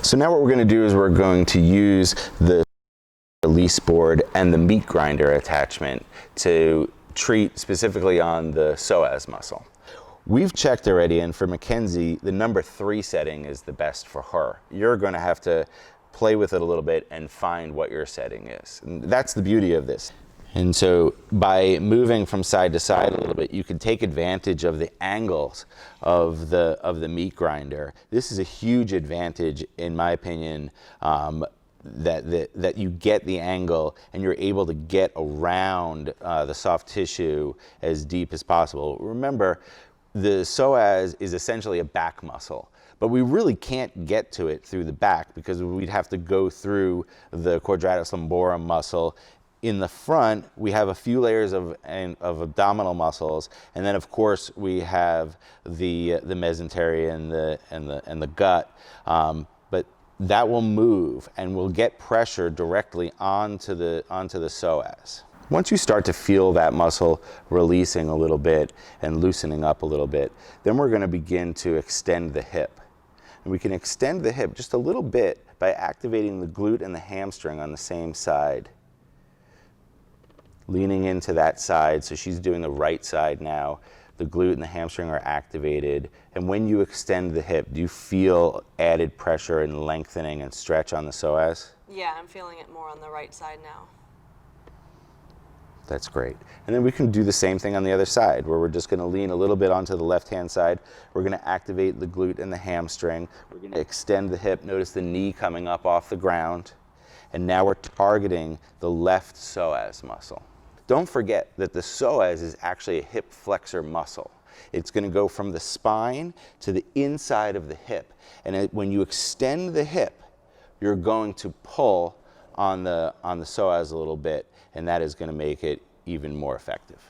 So now what we're going to do is we're going to use the release board and the meat grinder attachment to treat specifically on the psoas muscle. We've checked already, and for Mackenzie, the number 3 setting is the best for her. You're going to have to play with it a little bit and find what your setting is. And that's the beauty of this. And so by moving from side to side a little bit, you can take advantage of the angles of the meat grinder. This is a huge advantage, in my opinion, that you get the angle and you're able to get around the soft tissue as deep as possible. Remember, the psoas is essentially a back muscle, but we really can't get to it through the back because we'd have to go through the quadratus lumborum muscle. In the front, we have a few layers of abdominal muscles, and then of course we have the mesentery and the gut. But that will move, and we'll get pressure directly onto the psoas. Once you start to feel that muscle releasing a little bit and loosening up a little bit, then we're going to begin to extend the hip. And we can extend the hip just a little bit by activating the glute and the hamstring on the same side. Leaning into that side, so she's doing the right side now. The glute and the hamstring are activated. And when you extend the hip, do you feel added pressure and lengthening and stretch on the psoas? Yeah, I'm feeling it more on the right side now. That's great. And then we can do the same thing on the other side, where we're just going to lean a little bit onto the left-hand side. We're going to activate the glute and the hamstring. We're going to extend the hip. Notice the knee coming up off the ground. And now we're targeting the left psoas muscle. Don't forget that the psoas is actually a hip flexor muscle. It's going to go from the spine to the inside of the hip. And when you extend the hip, you're going to pull on the psoas a little bit, and that is going to make it even more effective.